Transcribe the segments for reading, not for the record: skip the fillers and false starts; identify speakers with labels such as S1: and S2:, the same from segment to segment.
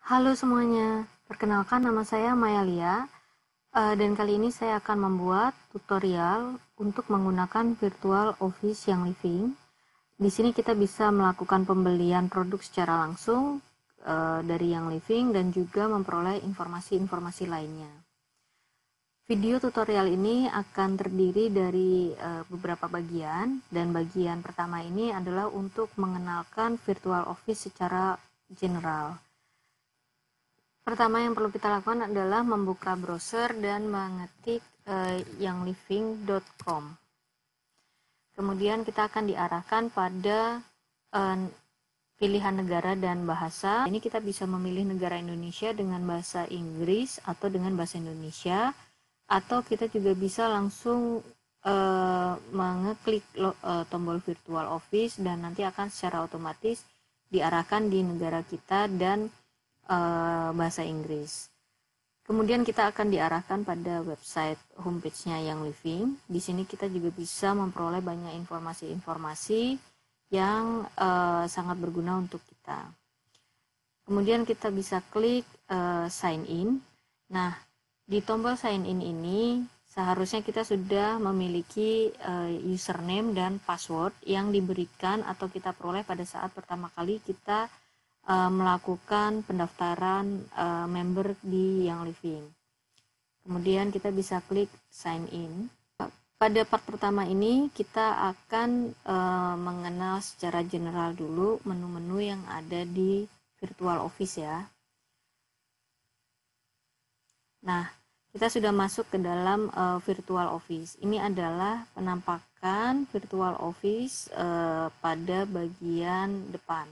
S1: Halo semuanya, perkenalkan nama saya Maya Lia, dan kali ini saya akan membuat tutorial untuk menggunakan Virtual Office yang Living. Di sini kita bisa melakukan pembelian produk secara langsung dari yang Living dan juga memperoleh informasi-informasi lainnya. Video tutorial ini akan terdiri dari beberapa bagian, dan bagian pertama ini adalah untuk mengenalkan Virtual Office secara general. Pertama yang perlu kita lakukan adalah membuka browser dan mengetik yangliving.com. Kemudian kita akan diarahkan pada pilihan negara dan bahasa. Ini kita bisa memilih negara Indonesia dengan bahasa Inggris atau dengan bahasa Indonesia, atau kita juga bisa langsung mengeklik tombol Virtual Office dan nanti akan secara otomatis diarahkan di negara kita dan bahasa Inggris. Kemudian kita akan diarahkan pada website homepage-nya yang Living. Di sini kita juga bisa memperoleh banyak informasi-informasi yang sangat berguna untuk kita. Kemudian kita bisa klik sign in. Nah, di tombol sign in ini seharusnya kita sudah memiliki username dan password yang diberikan atau kita peroleh pada saat pertama kali kita melakukan pendaftaran member di yang Living. Kemudian kita bisa klik sign in. Pada part pertama ini kita akan mengenal secara general dulu menu-menu yang ada di Virtual Office ya. Nah, kita sudah masuk ke dalam Virtual Office. Ini adalah penampakan Virtual Office pada bagian depan.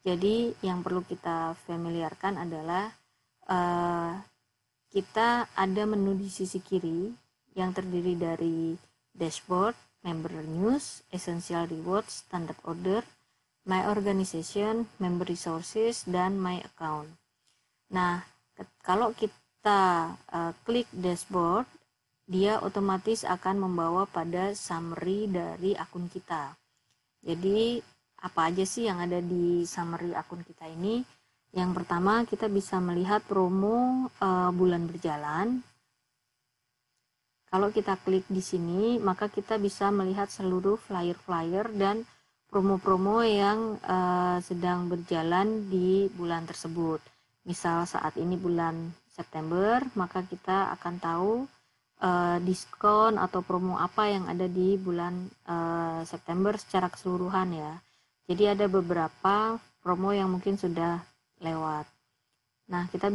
S1: Jadi yang perlu kita familiarkan adalah kita ada menu di sisi kiri yang terdiri dari dashboard, member news, essential rewards, standard order, my organization, member resources, dan my account. Nah, kalau kita klik dashboard, dia otomatis akan membawa pada summary dari akun kita. Jadi apa aja sih yang ada di summary akun kita ini? Yang pertama, kita bisa melihat promo bulan berjalan. Kalau kita klik di sini, maka kita bisa melihat seluruh flyer-flyer dan promo-promo yang sedang berjalan di bulan tersebut. Misal saat ini bulan September, maka kita akan tahu diskon atau promo apa yang ada di bulan September secara keseluruhan ya. Jadi ada beberapa promo yang mungkin sudah lewat. Nah, kita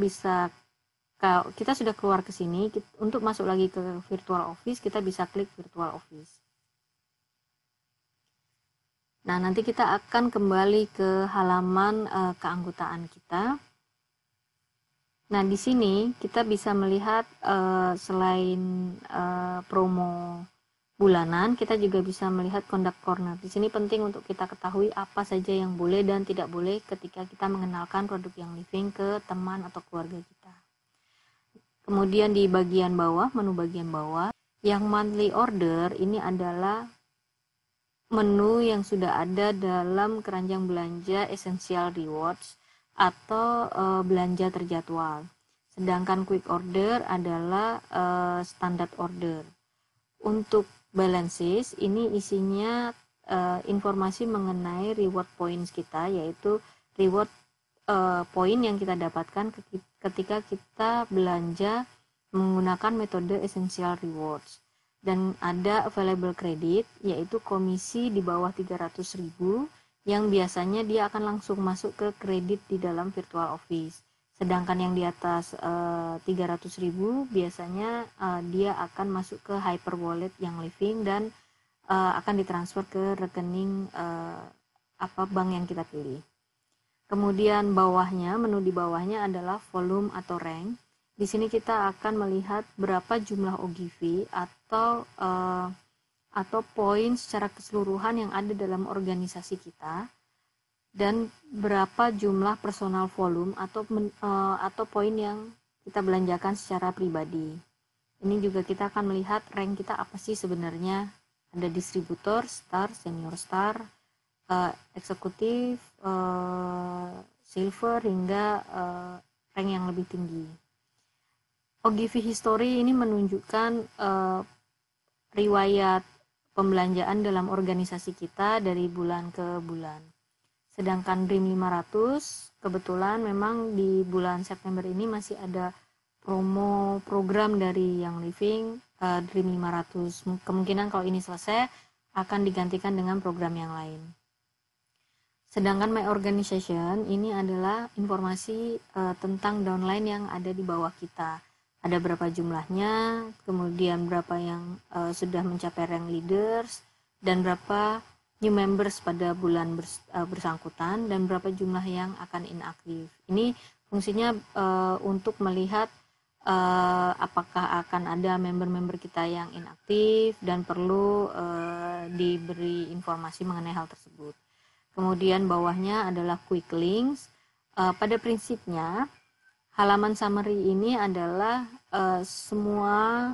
S1: sudah keluar ke sini, untuk masuk lagi ke Virtual Office, kita bisa klik Virtual Office. Nah, nanti kita akan kembali ke halaman keanggotaan kita. Nah, di sini kita bisa melihat selain promo bulanan, kita juga bisa melihat conduct corner. Di sini penting untuk kita ketahui apa saja yang boleh dan tidak boleh ketika kita mengenalkan produk yang Living ke teman atau keluarga kita. Kemudian di bagian bawah, menu bagian bawah, yang monthly order ini adalah menu yang sudah ada dalam keranjang belanja essential rewards atau belanja terjadwal. Sedangkan quick order adalah standard order. Untuk balances ini isinya informasi mengenai reward points kita, yaitu reward poin yang kita dapatkan ketika kita belanja menggunakan metode essential rewards. Dan ada available credit, yaitu komisi di bawah 300.000 yang biasanya dia akan langsung masuk ke kredit di dalam Virtual Office. Sedangkan yang di atas 300.000 biasanya dia akan masuk ke hyper wallet yang Living dan akan ditransfer ke rekening bank yang kita pilih. Kemudian bawahnya, menu di bawahnya adalah volume atau rank. Di sini kita akan melihat berapa jumlah OGV atau poin secara keseluruhan yang ada dalam organisasi kita, dan berapa jumlah personal volume atau poin yang kita belanjakan secara pribadi. Ini juga kita akan melihat rank kita apa sih sebenarnya. Ada distributor, star, senior star, eksekutif, silver hingga rank yang lebih tinggi. Ogilvy History ini menunjukkan riwayat pembelanjaan dalam organisasi kita dari bulan ke bulan. Sedangkan Dream 500 kebetulan memang di bulan September ini masih ada promo program dari Young Living Dream 500. Kemungkinan kalau ini selesai akan digantikan dengan program yang lain. Sedangkan My Organization ini adalah informasi tentang downline yang ada di bawah kita. Ada berapa jumlahnya, kemudian berapa yang sudah mencapai rank leaders, dan berapa new members pada bulan bersangkutan, dan berapa jumlah yang akan inaktif. Ini fungsinya untuk melihat apakah akan ada member-member kita yang inaktif dan perlu diberi informasi mengenai hal tersebut. Kemudian bawahnya adalah quick links. Pada prinsipnya halaman summary ini adalah semua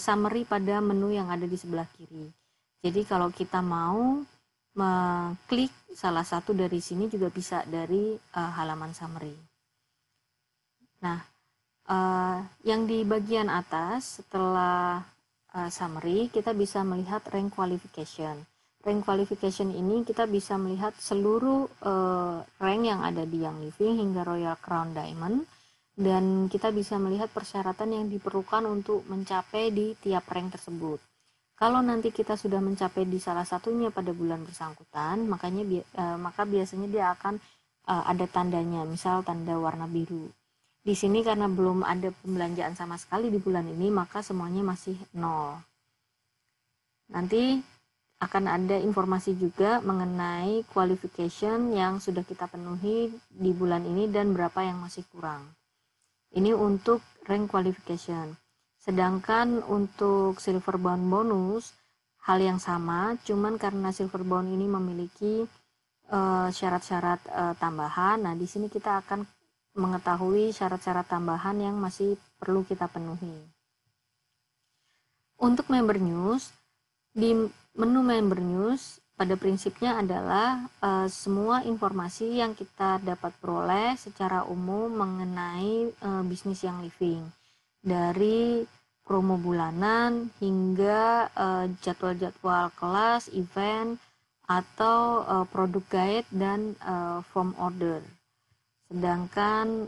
S1: summary pada menu yang ada di sebelah kiri. Jadi kalau kita mau mengklik salah satu dari sini juga bisa dari halaman summary. Nah, yang di bagian atas setelah summary kita bisa melihat rank qualification. Rank qualification ini kita bisa melihat seluruh rank yang ada di Young Living hingga Royal Crown Diamond, dan kita bisa melihat persyaratan yang diperlukan untuk mencapai di tiap rank tersebut. Kalau nanti kita sudah mencapai di salah satunya pada bulan bersangkutan, maka biasanya dia akan ada tandanya, misal tanda warna biru. Di sini karena belum ada pembelanjaan sama sekali di bulan ini, maka semuanya masih 0. Nanti akan ada informasi juga mengenai qualification yang sudah kita penuhi di bulan ini dan berapa yang masih kurang. Ini untuk rank qualification. Sedangkan untuk silver bound bonus hal yang sama, cuman karena silver bound ini memiliki syarat-syarat tambahan. Nah, di sini kita akan mengetahui syarat-syarat tambahan yang masih perlu kita penuhi. Untuk member news, di menu member news pada prinsipnya adalah semua informasi yang kita dapat peroleh secara umum mengenai bisnis Young Living, dari promo bulanan hingga jadwal-jadwal kelas, event, atau produk guide dan form order. Sedangkan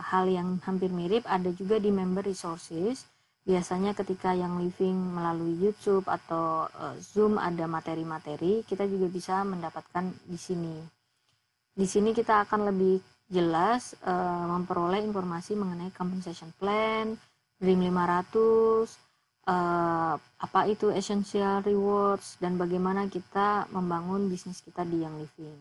S1: hal yang hampir mirip ada juga di member resources. Biasanya ketika Young Living melalui YouTube atau Zoom ada materi-materi, kita juga bisa mendapatkan di sini. Di sini kita akan lebih jelas memperoleh informasi mengenai compensation plan, Dream 500, apa itu essential rewards, dan bagaimana kita membangun bisnis kita di Young Living.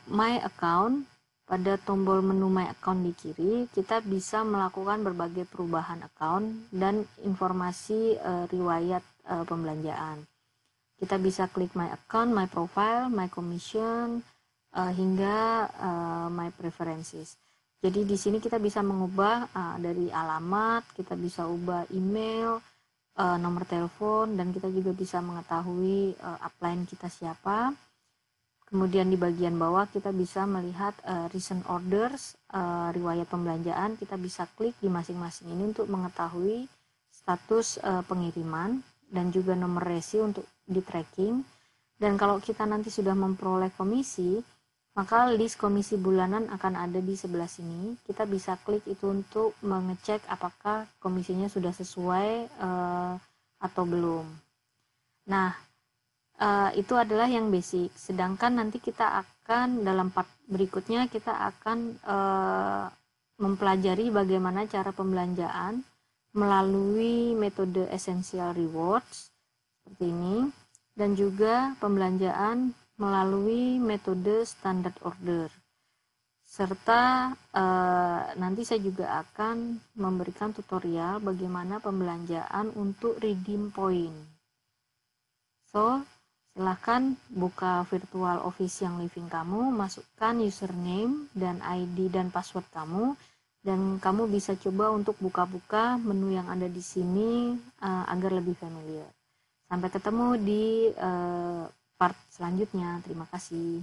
S1: My account, pada tombol menu My Account di kiri, kita bisa melakukan berbagai perubahan account dan informasi riwayat pembelanjaan. Kita bisa klik My Account, My Profile, My Commission, hingga My Preferences. Jadi di sini kita bisa mengubah dari alamat, kita bisa ubah email, nomor telepon, dan kita juga bisa mengetahui upline kita siapa. Kemudian di bagian bawah kita bisa melihat recent orders, riwayat pembelanjaan. Kita bisa klik di masing-masing ini untuk mengetahui status pengiriman dan juga nomor resi untuk di tracking. Dan kalau kita nanti sudah memperoleh komisi, maka list komisi bulanan akan ada di sebelah sini. Kita bisa klik itu untuk mengecek apakah komisinya sudah sesuai atau belum. Nah, itu adalah yang basic. Sedangkan nanti kita akan dalam part berikutnya kita akan mempelajari bagaimana cara pembelanjaan melalui metode essential rewards seperti ini, dan juga pembelanjaan melalui metode standard order. Serta nanti saya juga akan memberikan tutorial bagaimana pembelanjaan untuk redeem point. So, silahkan buka virtual office Young Living kamu, masukkan username dan ID dan password kamu, dan kamu bisa coba untuk buka-buka menu yang ada di sini agar lebih familiar. Sampai ketemu di part selanjutnya. Terima kasih.